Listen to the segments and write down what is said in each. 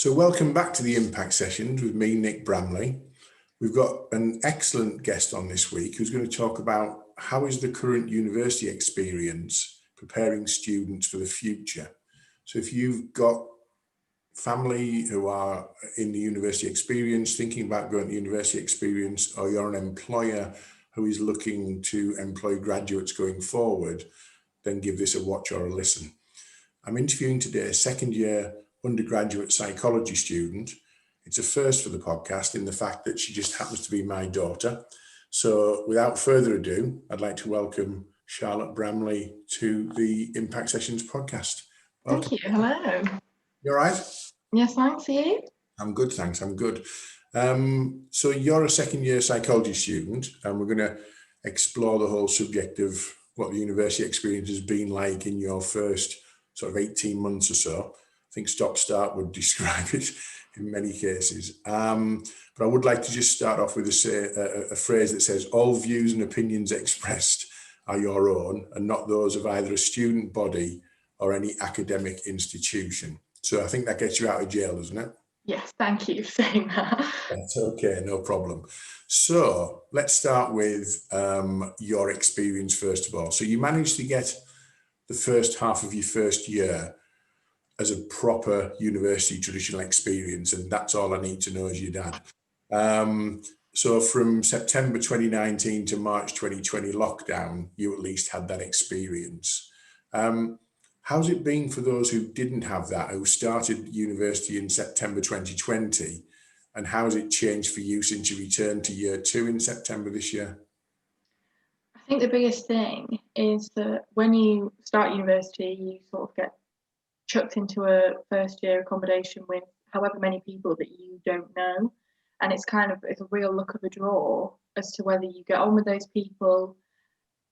So welcome back to the Impact Sessions with me, Nick Bramley. We've got an excellent guest on this week who's going to talk about how is the current university experience preparing students for the future. So if you've got family who are in the university experience, thinking about going to university experience, or you're an employer who is looking to employ graduates going forward, then give this a watch or a listen. I'm interviewing today a second year undergraduate psychology student. It's a first for the podcast in the fact that she just happens to be my daughter. So without further ado, I'd like to welcome Charlotte Bramley to the Impact Sessions podcast. Welcome. Thank you. Hello. You all right? Yes, thanks. You? I'm good, thanks. I'm good. So you're a second year psychology student, and we're going to explore the whole subject of what the university experience has been like in your first sort of 18 months or so. I think stop-start would describe it in many cases. But I would like to just start off with a phrase that says, all views and opinions expressed are your own and not those of either a student body or any academic institution. So I think that gets you out of jail, doesn't it? Yes, thank you for saying that. That's okay, no problem. So let's start with your experience first of all. So you managed to get the first half of your first year as a proper university traditional experience, and that's all I need to know as your dad. So from September 2019 to March 2020 lockdown, you at least had that experience. How's it been for those who didn't have that, who started university in September 2020, and how has it changed for you since you returned to year two in September this year? I think the biggest thing is that when you start university, you sort of get chucked into a first year accommodation with however many people that you don't know, and it's a real luck of the draw as to whether you get on with those people.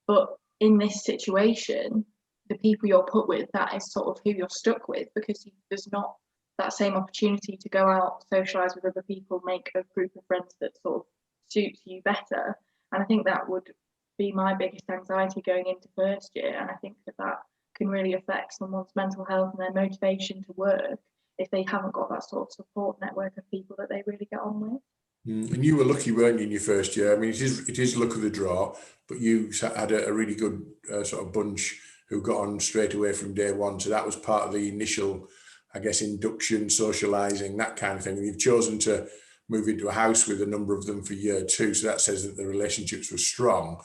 But in this situation, the people you're put with, that is sort of who you're stuck with, because there's not that same opportunity to go out, socialise with other people, make a group of friends that sort of suits you better. And I think that would be my biggest anxiety going into first year, and I think that can really affect someone's mental health and their motivation to work if they haven't got that sort of support network of people that they really get on with. And you were lucky, weren't you, in your first year? I mean, it is luck of the draw, but you had a really good sort of bunch who got on straight away from day one. So that was part of the initial, I guess, induction, socialising, that kind of thing. And you've chosen to move into a house with a number of them for year two. So that says that the relationships were strong.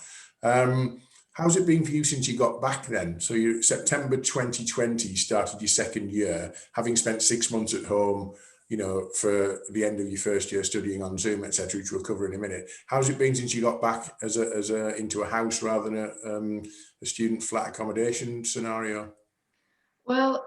How's it been for you since you got back then? So you September 2020 started your second year, having spent 6 months at home, you know, for the end of your first year studying on Zoom, etc., which we'll cover in a minute. How's it been since you got back into a house rather than a student flat accommodation scenario? Well,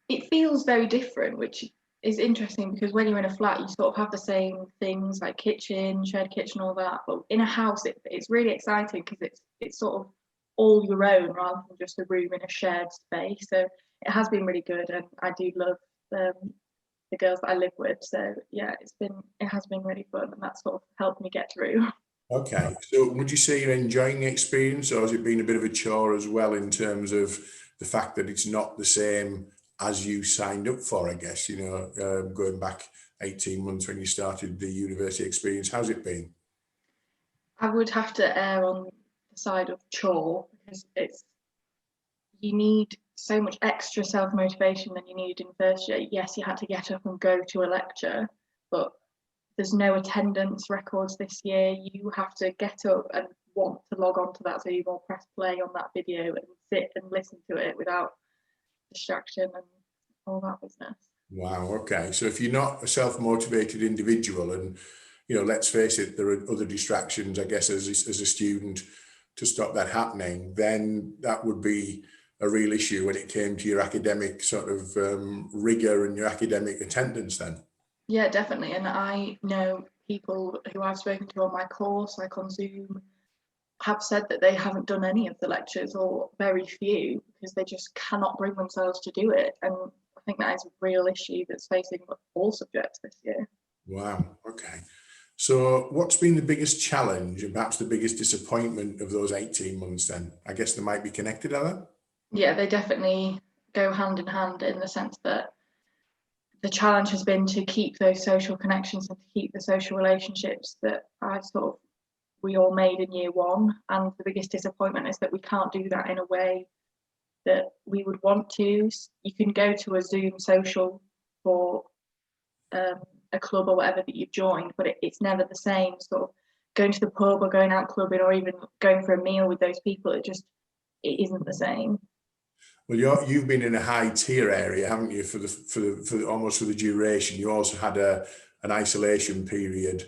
it feels very different, which is interesting because when you're in a flat, you sort of have the same things like kitchen, shared kitchen, all that. But in a house, it's really exciting because it's sort of all your own rather than just a room in a shared space. So it has been really good, and I do love the girls that I live with. So yeah, it has been really fun, and that sort of helped me get through. Okay, so would you say you're enjoying the experience, or has it been a bit of a chore as well in terms of the fact that it's not the same as you signed up for, I guess, you know, going back 18 months when you started the university experience? How's it been? I would have to err on the side of chore because you need so much extra self-motivation than you needed in first year. Yes, you had to get up and go to a lecture, but there's no attendance records this year. You have to get up and want to log on to that, so you will press play on that video and sit and listen to it without distraction and all that business. Wow, okay. So if you're not a self-motivated individual, and, you know, let's face it, there are other distractions, I guess, as a student to stop that happening, then that would be a real issue when it came to your academic sort of rigor and your academic attendance then. Yeah, definitely. And I know people who I've spoken to on my course, like on Zoom, have said that they haven't done any of the lectures, or very few, because they just cannot bring themselves to do it. And I think that is a real issue that's facing all subjects this year. Wow, okay. So what's been the biggest challenge and perhaps the biggest disappointment of those 18 months then? I guess they might be connected, are they? Yeah, they definitely go hand in hand, in the sense that the challenge has been to keep those social connections and to keep the social relationships that we all made in year one. And the biggest disappointment is that we can't do that in a way that we would want to. You can go to a Zoom social for a club or whatever that you've joined, but it's never the same. Sort of going to the pub or going out clubbing or even going for a meal with those people, it isn't the same. Well, you've been in a high tier area, haven't you, for almost for the duration. You also had an isolation period,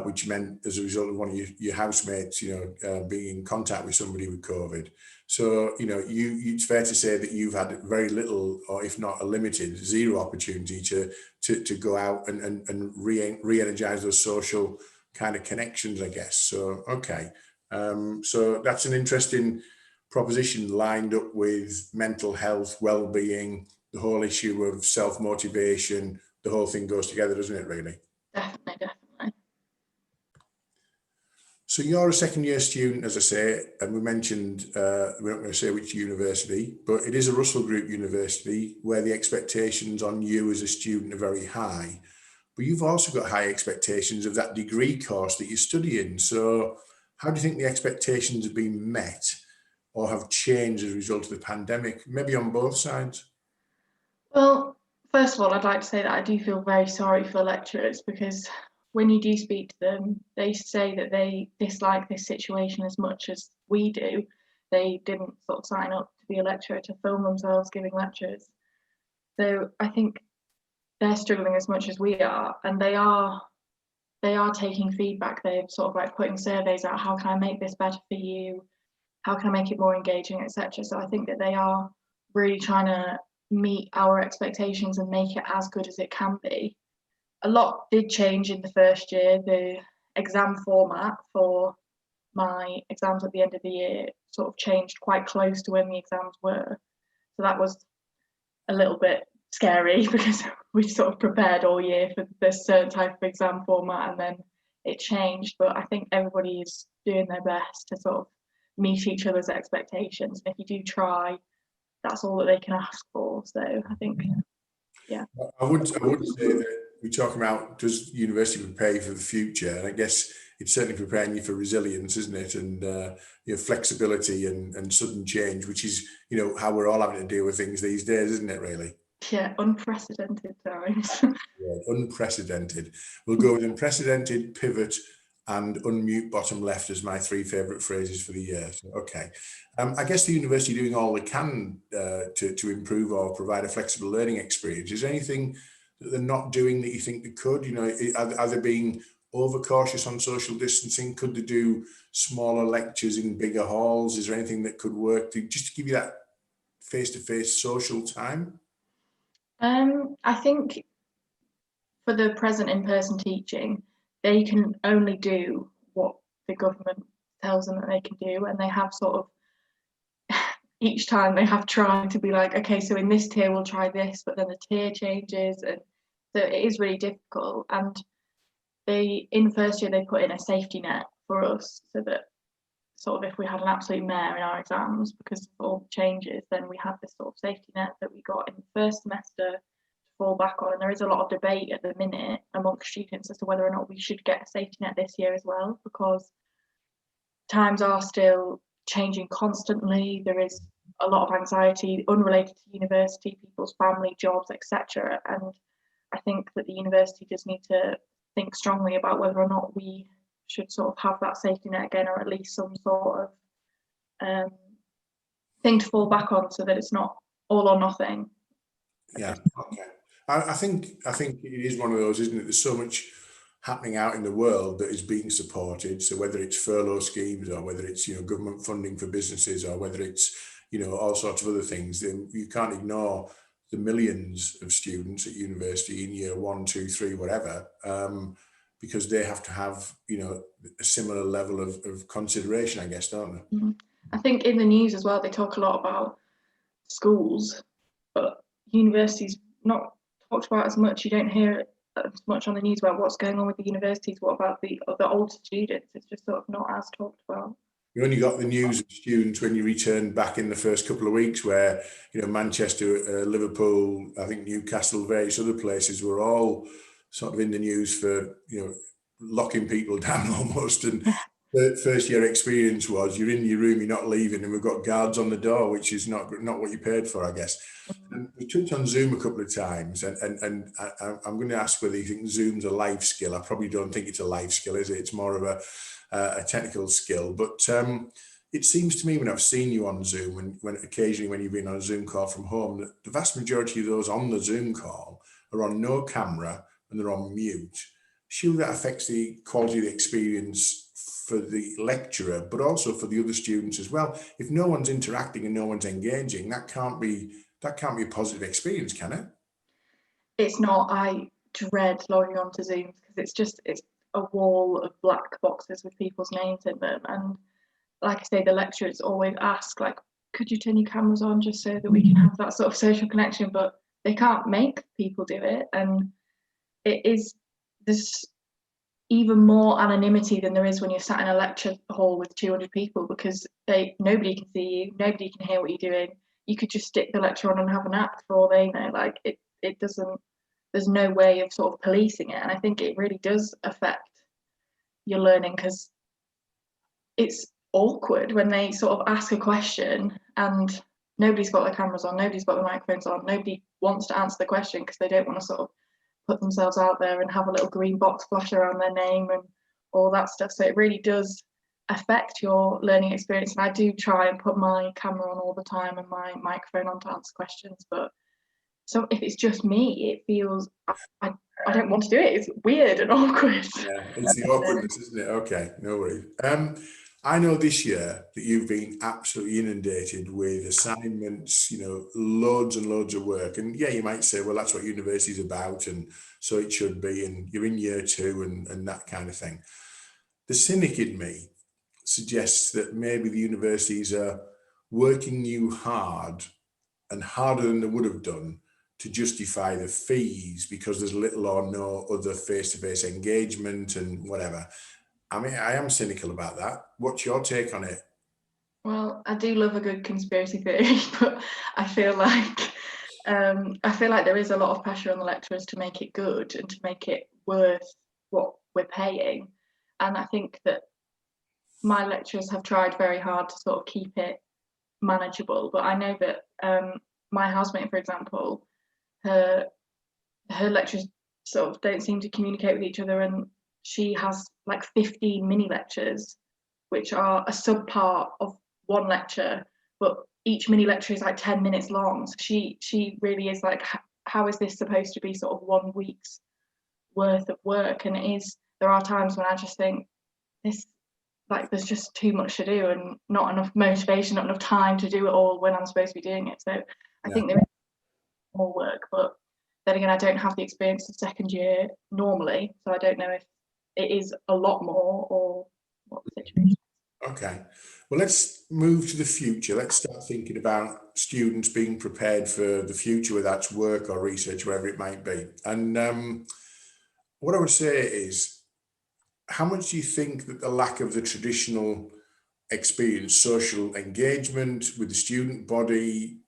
which meant as a result of one of your housemates, being in contact with somebody with COVID. So, it's fair to say that you've had very little, or if not a limited, zero opportunity to go out and re-energize those social kind of connections, I guess. So, okay. So that's an interesting proposition lined up with mental health, well-being, the whole issue of self-motivation. The whole thing goes together, doesn't it, really? Definitely. So you're a second year student, as I say, and we mentioned, we're not going to say which university, but it is a Russell Group university where the expectations on you as a student are very high. But you've also got high expectations of that degree course that you're studying. So how do you think the expectations have been met or have changed as a result of the pandemic, maybe on both sides? Well, first of all, I'd like to say that I do feel very sorry for lecturers, because when you do speak to them, they say that they dislike this situation as much as we do. They didn't sort of sign up to be a lecturer to film themselves giving lectures. So I think they're struggling as much as we are, and they are taking feedback. They're sort of like putting surveys out. How can I make this better for you? How can I make it more engaging, etc. So I think that they are really trying to meet our expectations and make it as good as it can be. A lot did change in the first year. The exam format for my exams at the end of the year sort of changed quite close to when the exams were. So that was a little bit scary, because we sort of prepared all year for this certain type of exam format, and then it changed. But I think everybody is doing their best to sort of meet each other's expectations. And if you do try, that's all that they can ask for. So I think, yeah. I would say that we're talking about, does university prepare you for the future? And I guess it's certainly preparing you for resilience, isn't it? And flexibility and sudden change, which is, how we're all having to deal with things these days, isn't it, really? Yeah, unprecedented times. Yeah, unprecedented. We'll go with unprecedented, pivot, and unmute bottom left as my three favourite phrases for the year. So, okay. I guess the university doing all they can to improve or provide a flexible learning experience. Is there anything that they're not doing that you think they could? Are they being overcautious on social distancing? Could they do smaller lectures in bigger halls? Is there anything that could work to give you that face-to-face social time? I think for the present in-person teaching, they can only do what the government tells them that they can do, and they have sort of each time they have tried to be like, okay, so in this tier we'll try this, but then the tier changes, and so it is really difficult. And in first year they put in a safety net for us, so that sort of if we had an absolute mare in our exams because of all the changes, then we had this sort of safety net that we got in the first semester to fall back on. And there is a lot of debate at the minute amongst students as to whether or not we should get a safety net this year as well, because times are still changing constantly. There is a lot of anxiety unrelated to university, people's family, jobs, etc. And I think that the university does need to think strongly about whether or not we should sort of have that safety net again, or at least some sort of thing to fall back on, so that it's not all or nothing. Yeah, okay. I think it is one of those, isn't it? There's so much happening out in the world that is being supported. So whether it's furlough schemes, or whether it's government funding for businesses, or whether it's all sorts of other things, then you can't ignore the millions of students at university in year 1, 2, 3, whatever, because they have to have a similar level of consideration, I guess, don't they? Mm-hmm. I think in the news as well, they talk a lot about schools, but universities not talked about as much. You don't hear as much on the news about what's going on with the universities. What about the older students? It's just sort of not as talked about. We only got the news of students when you returned back in the first couple of weeks where, you know, Manchester, Liverpool, I think Newcastle, various other places were all sort of in the news for, you know, locking people down almost. And the first year experience was you're in your room, you're not leaving, and we've got guards on the door, which is not what you paid for, I guess. And we touched on Zoom a couple of times, and I'm going to ask whether you think Zoom's a life skill. I probably don't think it's a life skill, is it? It's more of a technical skill. But it seems to me when I've seen you on Zoom, and when occasionally when you've been on a Zoom call from home, that the vast majority of those on the Zoom call are on no camera and they're on mute. Surely that affects the quality of the experience for the lecturer, but also for the other students as well. If no one's interacting and no one's engaging, that can't be a positive experience, can it? It's not. I dread logging onto Zooms because it's a wall of black boxes with people's names in them. And like I say, the lecturers always ask, like, could you turn your cameras on just so that we can have that sort of social connection? But they can't make people do it. And there's even more anonymity than there is when you're sat in a lecture hall with 200 people, because nobody can see you, nobody can hear what you're doing. You could just stick the lecture on and have a nap for all they know. Like it doesn't, there's no way of sort of policing it. And I think it really does affect your learning, because it's awkward when they sort of ask a question and nobody's got their cameras on, nobody's got their microphones on, nobody wants to answer the question because they don't want to sort of put themselves out there and have a little green box flash around their name and all that stuff. So it really does affect your learning experience. And I do try and put my camera on all the time and my microphone on to answer questions. But so if it's just me, it feels, I don't want to do it. It's weird and awkward. Yeah, it's the awkwardness, isn't it? Okay, no worries. I know this year that you've been absolutely inundated with assignments, you know, loads and loads of work. And yeah, you might say, well, that's what university's about, and so it should be, and you're in year 2 and that kind of thing. The cynic in me suggests that maybe the universities are working you hard and harder than they would have done to justify the fees because there's little or no other face-to-face engagement and whatever. I mean, I am cynical about that. What's your take on it? Well, I do love a good conspiracy theory, but I feel like there is a lot of pressure on the lecturers to make it good and to make it worth what we're paying. And I think that my lecturers have tried very hard to sort of keep it manageable. But I know that my housemate, for example, her lecturers sort of don't seem to communicate with each other, and she has like 15 mini lectures, which are a subpart of one lecture, but each mini lecture is like 10 minutes long. So she really is like, how is this supposed to be sort of 1 week's worth of work? And there are times when I just think there's just too much to do and not enough motivation, not enough time to do it all when I'm supposed to be doing it. So I think there is more work, but then again, I don't have the experience of second year normally, so I don't know if it is a lot more or what the situation is. Okay, well, let's move to the future. Let's start thinking about students being prepared for the future, whether that's work or research, wherever it might be. And what I would say is, how much do you think that the lack of the traditional experience, social engagement with the student body,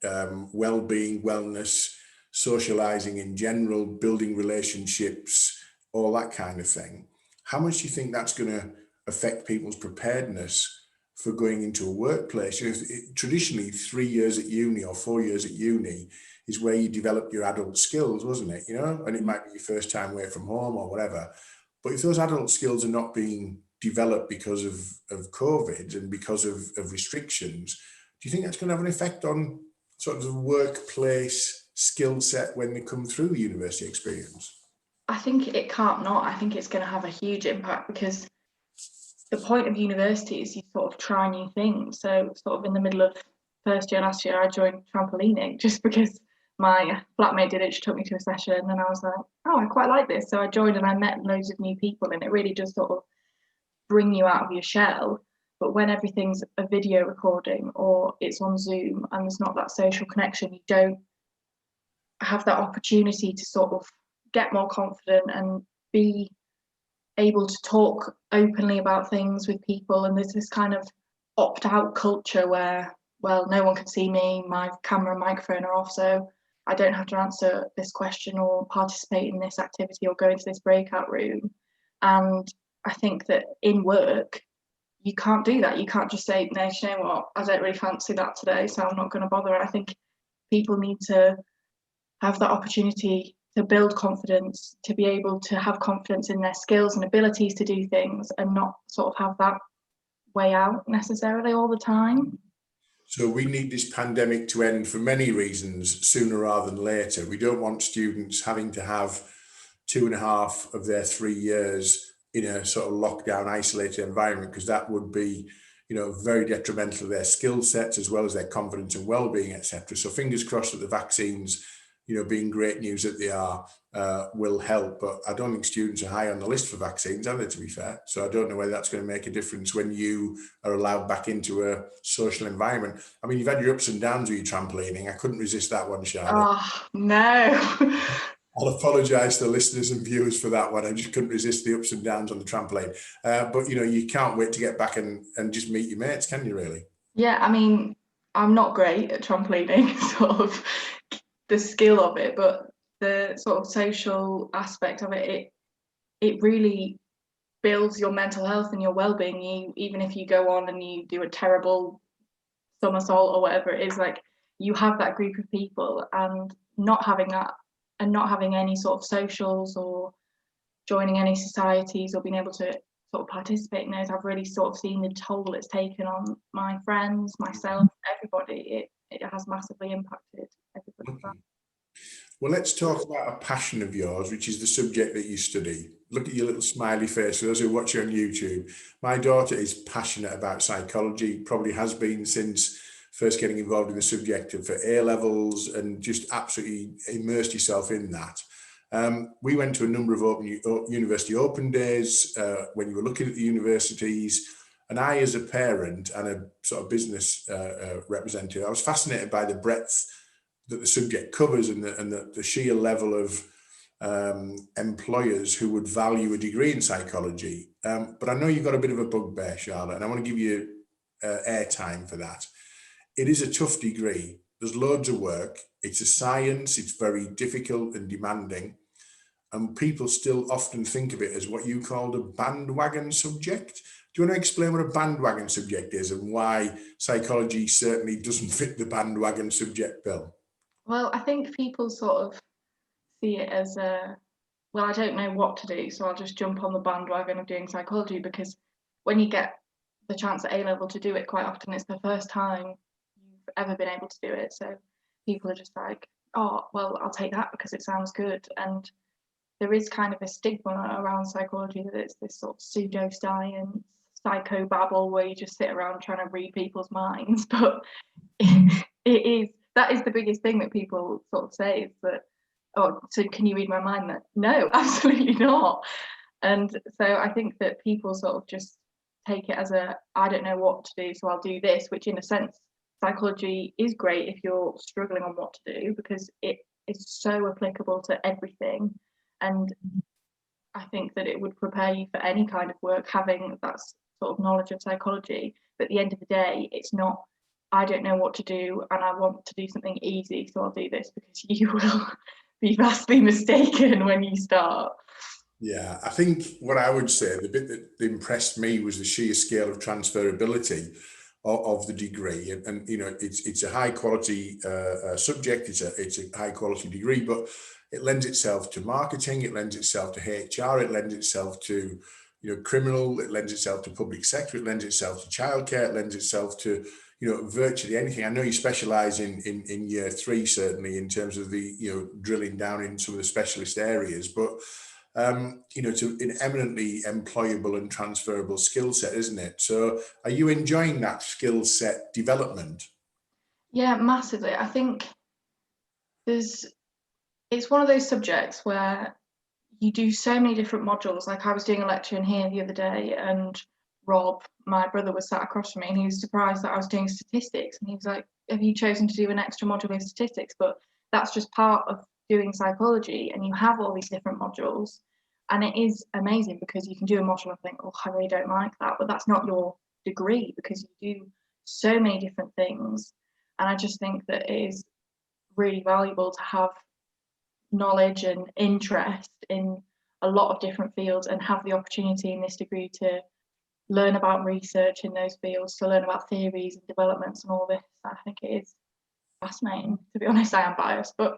well-being, wellness, socializing in general, building relationships, all that kind of thing, how much do you think that's going to affect people's preparedness for going into a workplace? You know, traditionally 3 years at uni or 4 years at uni is where you develop your adult skills, wasn't it? You know, and it might be your first time away from home or whatever. But if those adult skills are not being developed because of COVID and because of restrictions, do you think that's going to have an effect on sort of the workplace skill set when they come through the university experience? I think it can't not. I think it's going to have a huge impact, because the point of university is you sort of try new things. So sort of in the middle of first year last year, I joined trampolining just because my flatmate did it. She took me to a session and I was like, oh, I quite like this. So I joined and I met loads of new people, and it really does sort of bring you out of your shell. But when everything's a video recording or it's on Zoom and there's not that social connection, you don't have that opportunity to sort of get more confident and be able to talk openly about things with people. And there's this kind of opt-out culture where, well, no one can see me, my camera and microphone are off, so I don't have to answer this question or participate in this activity or go into this breakout room. And I think that in work, you can't do that. You can't just say, no, you know what, I don't really fancy that today, so I'm not going to bother. I think people need to have that opportunity to build confidence, to be able to have confidence in their skills and abilities to do things, and not sort of have that way out necessarily all the time. So we need this pandemic to end for many reasons sooner rather than later. We don't want students having to have 2.5 of their 3 years in a sort of lockdown, isolated environment, because that would be, very detrimental to their skill sets as well as their confidence and well-being, etc. So fingers crossed that the vaccines, being great news that they are, will help. But I don't think students are high on the list for vaccines, are they, to be fair? So I don't know whether that's going to make a difference when you are allowed back into a social environment. I mean, you've had your ups and downs with your trampolining. I couldn't resist that one, Charlotte. Oh, no. I'll apologise to the listeners and viewers for that one. I just couldn't resist the ups and downs on the trampoline. But, you can't wait to get back and just meet your mates, can you really? Yeah, I mean, I'm not great at trampolining, sort of the skill of it, but the sort of social aspect of it, it really builds your mental health and your well-being. Even if you go on and you do a terrible somersault or whatever it is, like, you have that group of people, and not having that, and not having any sort of socials or joining any societies or being able to sort of participate in those, I've really sort of seen the toll it's taken on my friends, myself, everybody. It has massively impacted everybody. Okay. Well, let's talk about a passion of yours, which is the subject that you study. Look at your little smiley face for those who watch you on YouTube. My daughter is passionate about psychology, probably has been since first getting involved in the subject for A-levels, and just absolutely immersed yourself in that. We went to a number of university open days when you were looking at the universities, and I, as a parent and a sort of business representative, I was fascinated by the breadth that the subject covers, and the sheer level of employers who would value a degree in psychology. But I know you've got a bit of a bugbear, Charlotte, and I want to give you airtime for that. It is a tough degree. There's loads of work. It's a science. It's very difficult and demanding. And people still often think of it as what you called a bandwagon subject. Do you want to explain what a bandwagon subject is and why psychology certainly doesn't fit the bandwagon subject bill? Well, I think people sort of see it as well, I don't know what to do, so I'll just jump on the bandwagon of doing psychology, because when you get the chance at A-level to do it, quite often it's the first time you've ever been able to do it. So people are just like, oh, well, I'll take that because it sounds good. And there is kind of a stigma around psychology that it's this sort of pseudoscience, psychobabble where you just sit around trying to read people's minds. But that is the biggest thing that people sort of say, is that, oh, so can you read my mind then? No, absolutely not. And so I think that people sort of just take it as I don't know what to do, so I'll do this, which in a sense, psychology is great if you're struggling on what to do, because it is so applicable to everything. And I think that it would prepare you for any kind of work, having that sort of knowledge of psychology. But at the end of the day, it's not, I don't know what to do and I want to do something easy, so I'll do this, because you will be vastly mistaken when you start. Yeah, I think what I would say, the bit that impressed me was the sheer scale of transferability of the degree, and it's a high quality subject. It's a high quality degree, but it lends itself to marketing. It lends itself to HR. It lends itself to criminal. It lends itself to public sector. It lends itself to childcare. It lends itself to virtually anything. I know you specialise in year 3, certainly in terms of the drilling down in some of the specialist areas, but to an eminently employable and transferable skill set, isn't it? So are you enjoying that skill set development? Yeah, massively. I think it's one of those subjects where you do so many different modules. Like, I was doing a lecture in here the other day, and Rob, my brother, was sat across from me, and he was surprised that I was doing statistics, and he was like, have you chosen to do an extra module in statistics? But that's just part of doing psychology, and you have all these different modules. And it is amazing because you can do a module and think, oh, I really don't like that, but that's not your degree, because you do so many different things. And I just think that it is really valuable to have knowledge and interest in a lot of different fields, and have the opportunity in this degree to learn about research in those fields, to learn about theories and developments and all this. I think it is fascinating. To be honest, I am biased, but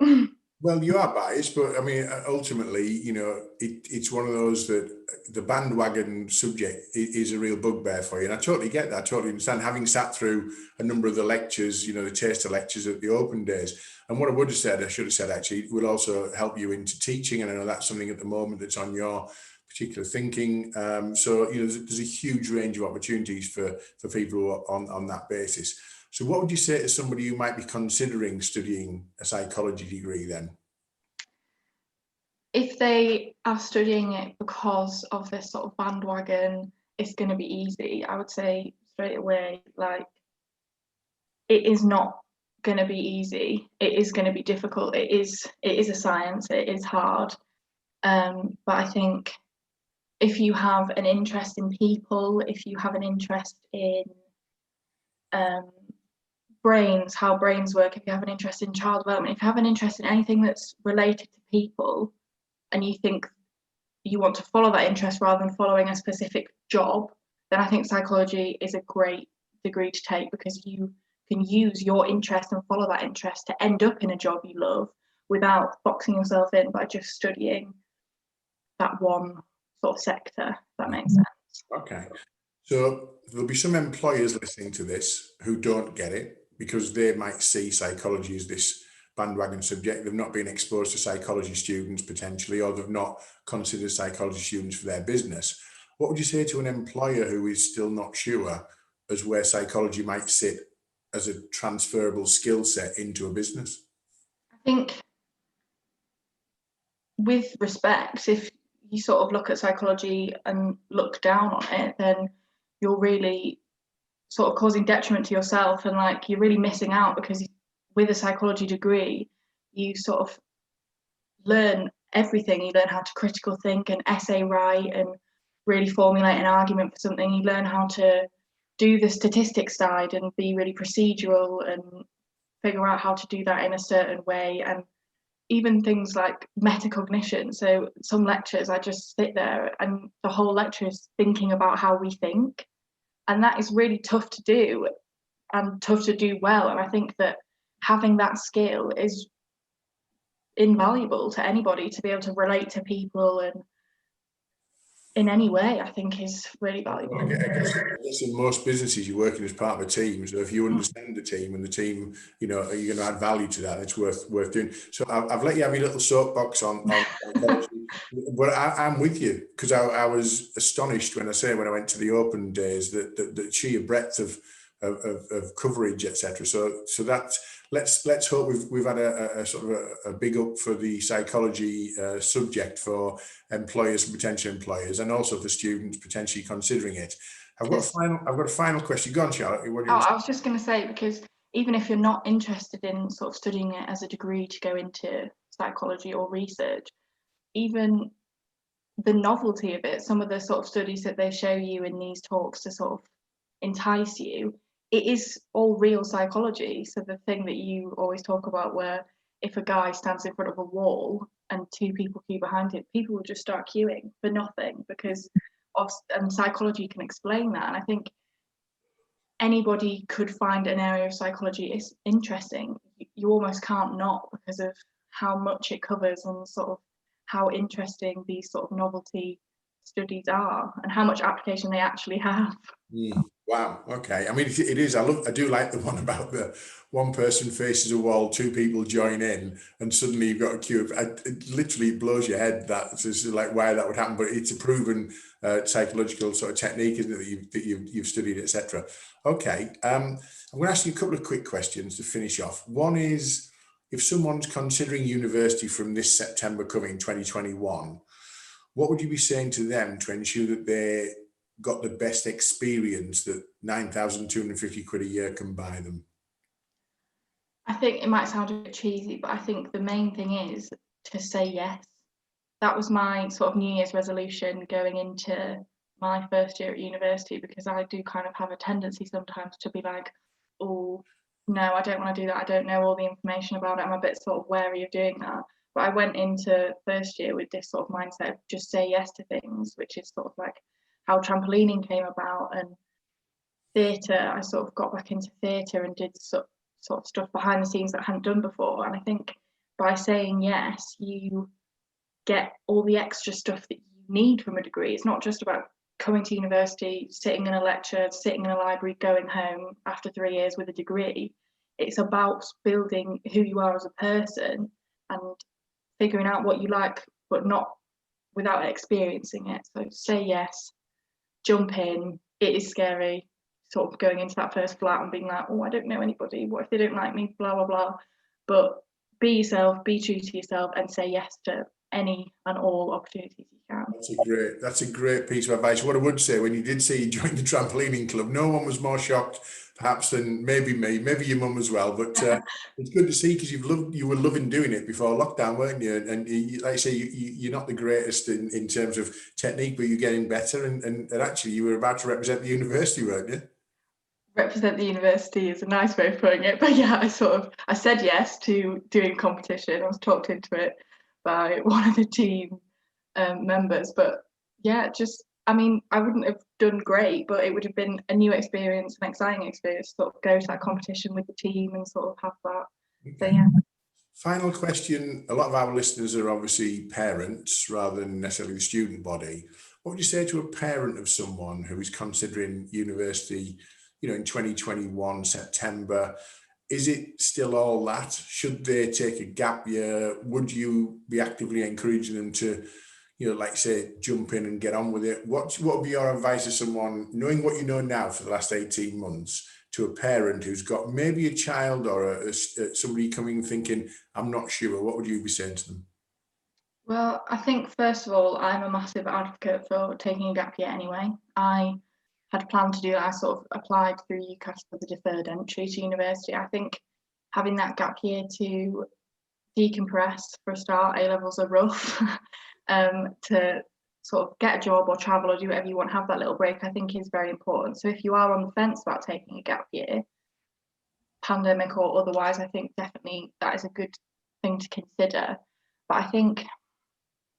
Well, you are biased, but I mean, ultimately, you know, it's one of those that the bandwagon subject is a real bugbear for you. And I totally get that. I totally understand, having sat through a number of the lectures, you know, the taster lectures at the open days. And what I would have said, I should have said actually, it will also help you into teaching. And I know that's something at the moment that's on your particular thinking. So, you know, there's a huge range of opportunities for people who are on that basis. So what would you say to somebody who might be considering studying a psychology degree then? if they are studying it because of this sort of bandwagon, it's going to be easy. I would say straight away, like, it is not going to be easy. It is going to be difficult. It is a science. It is hard. But I think if you have an interest in people, if you have an interest in brains, how brains work, if you have an interest in child development, if you have an interest in anything that's related to people, and you think you want to follow that interest rather than following a specific job, then I think psychology is a great degree to take, because you can use your interest and follow that interest to end up in a job you love without boxing yourself in by just studying that one sort of sector, if that makes sense. Okay. So there'll be some employers listening to this who don't get it, because they might see psychology as this bandwagon subject. They've not been exposed to psychology students potentially, or they've not considered psychology students for their business. What would you say to an employer who is still not sure as where psychology might sit as a transferable skill set into a business? I think, with respect, if you sort of look at psychology and look down on it, then you're really sort of causing detriment to yourself, and like, you're really missing out, because with a psychology degree you sort of learn everything. You learn how to critical think and essay write and really formulate an argument for something. You learn how to do the statistics side and be really procedural and figure out how to do that in a certain way, and even things like metacognition. So some lectures I just sit there and the whole lecture is thinking about how we think, and that is really tough to do, and tough to do well. And I think that having that skill is invaluable to anybody, to be able to relate to people and in any way, I think is really valuable. I guess in most businesses you're working as part of a team, so if you understand the team and the team, you know, are you going to add value to that? It's worth doing. So I've let you have your little soapbox on psychology, but I'm with you, because I was astonished when I went to the open days, that the sheer breadth of coverage, etc. So that let's hope we've had a sort of a big up for the psychology subject for employers and potential employers, and also for students potentially considering it. I've got a final question. Go on, Charlotte. I was just going to say, because even if you're not interested in sort of studying it as a degree to go into psychology or research, even the novelty of it, some of the sort of studies that they show you in these talks to sort of entice you, it is all real psychology. So the thing that you always talk about, where if a guy stands in front of a wall and two people queue behind him, people will just start queuing for nothing, because and psychology can explain that. And I think anybody could find an area of psychology is interesting. You almost can't not, because of how much it covers and sort of how interesting these sort of novelty studies are and how much application they actually have. Wow. Okay. I mean, it is. I do like the one about the one person faces a wall, two people join in, and suddenly you've got a queue. It literally blows your head. That's just like why that would happen. But it's a proven psychological sort of technique, isn't it, that you've studied, etc. Okay. I'm going to ask you a couple of quick questions to finish off. One is, if someone's considering university from this September coming, 2021, what would you be saying to them to ensure that they got the best experience that 9,250 quid a year can buy them? I think it might sound a bit cheesy, but I think the main thing is to say yes. That was my sort of New Year's resolution going into my first year at university, because I do kind of have a tendency sometimes to be like, oh, no, I don't want to do that. I don't know all the information about it. I'm a bit sort of wary of doing that. But I went into first year with this sort of mindset of just say yes to things, which is sort of like how trampolining came about, and theatre. I sort of got back into theatre and did sort of stuff behind the scenes that I hadn't done before. And I think by saying yes, you get all the extra stuff that you need from a degree. It's not just about coming to university, sitting in a lecture, sitting in a library, going home after 3 years with a degree. It's about building who you are as a person and figuring out what you like, but not without experiencing it. So say yes, jump in. It is scary, sort of going into that first flat and being like, oh, I don't know anybody. What if they don't like me? Blah, blah, blah. But be yourself, be true to yourself, and say yes to any and all opportunities you can. That's a great piece of advice. What I would say, when you did say you joined the trampolining club, no one was more shocked perhaps than maybe me, maybe your mum as well. But it's good to see, because you were loving doing it before lockdown, weren't you? And like I say, you're not the greatest in terms of technique, but you're getting better. And actually, you were about to represent the university, weren't you? Represent the university is a nice way of putting it, but yeah, I said yes to doing competition. I was talked into it by one of the team members, but yeah, I mean, I wouldn't have done great, but it would have been a new experience, an exciting experience, sort of go to that competition with the team and sort of have that. So yeah. Final question. A lot of our listeners are obviously parents rather than necessarily the student body. What would you say to a parent of someone who is considering university, in 2021, September? Is it still all that? Should they take a gap year? Would you be actively encouraging them to, like say, jump in and get on with it? What would be your advice to someone, knowing what you know now for the last 18 months, to a parent who's got maybe a child or somebody coming thinking, I'm not sure? What would you be saying to them? Well, I think first of all, I'm a massive advocate for taking a gap year anyway. I had planned to do that. I sort of applied through UCAS for the deferred entry to university. I think having that gap year to decompress for a start, A-levels are rough, to sort of get a job or travel or do whatever you want, have that little break, I think is very important. So if you are on the fence about taking a gap year, pandemic or otherwise, I think definitely that is a good thing to consider. But I think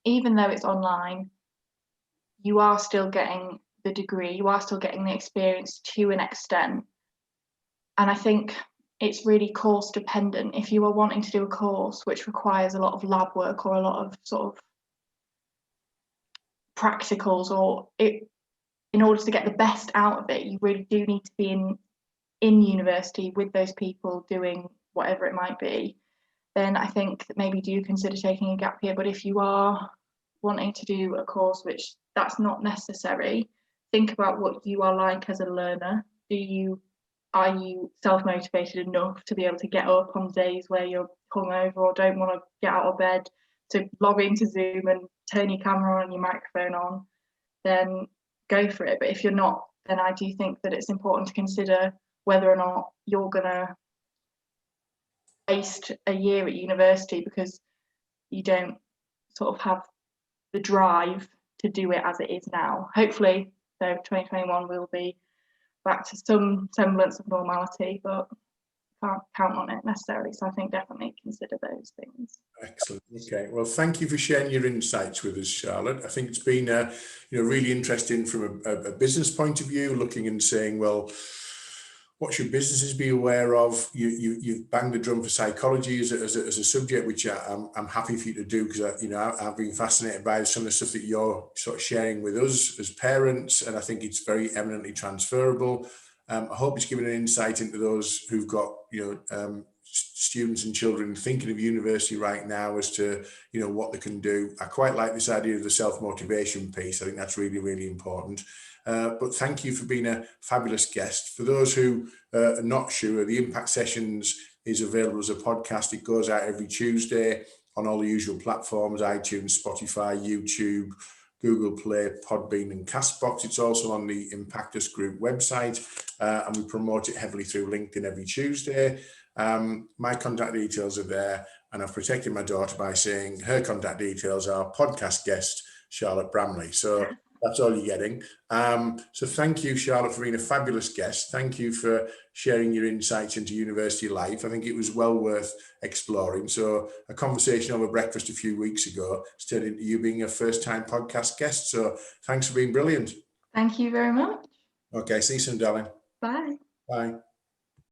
even though it's online, you are still getting the degree, you are still getting the experience to an extent. And I think it's really course dependent. If you are wanting to do a course which requires a lot of lab work or a lot of sort of practicals, in order to get the best out of it, you really do need to be in university with those people doing whatever it might be. Then I think that maybe do consider taking a gap year. But if you are wanting to do a course which that's not necessary, think about what you are like as a learner. Are you self-motivated enough to be able to get up on days where you're hungover or don't want to get out of bed, to log into Zoom and turn your camera on and your microphone on? Then go for it. But if you're not, then I do think that it's important to consider whether or not you're gonna waste a year at university because you don't sort of have the drive to do it as it is now. Hopefully, so 2021 will be back to some semblance of normality, but can't count on it necessarily. So I think definitely consider those things. Excellent. Okay. Well, thank you for sharing your insights with us, Charlotte. I think it's been really interesting from a business point of view, looking and saying, well, what should businesses be aware of? You banged the drum for psychology as a subject, which I'm happy for you to do, because I've been fascinated by some of the stuff that you're sort of sharing with us as parents, and I think it's very eminently transferable. I hope it's given an insight into those who've got students and children thinking of university right now as to what they can do. I quite like this idea of the self-motivation piece. I think that's really, really important. But thank you for being a fabulous guest. For those who are not sure, the Impact Sessions is available as a podcast. It goes out every Tuesday on all the usual platforms: iTunes, Spotify, YouTube, Google Play, Podbean and Castbox. It's also on the IMPACTUS Group website, and we promote it heavily through LinkedIn every Tuesday. My contact details are there, and I've protected my daughter by saying her contact details are podcast guest Charlotte Bramley. So That's all you're getting. So thank you, Charlotte, for being a fabulous guest. Thank you for sharing your insights into university life. I think it was well worth exploring. So a conversation over breakfast a few weeks ago has turned into you being a first-time podcast guest. So thanks for being brilliant. Thank you very much. Okay, see you soon, darling. Bye. Bye.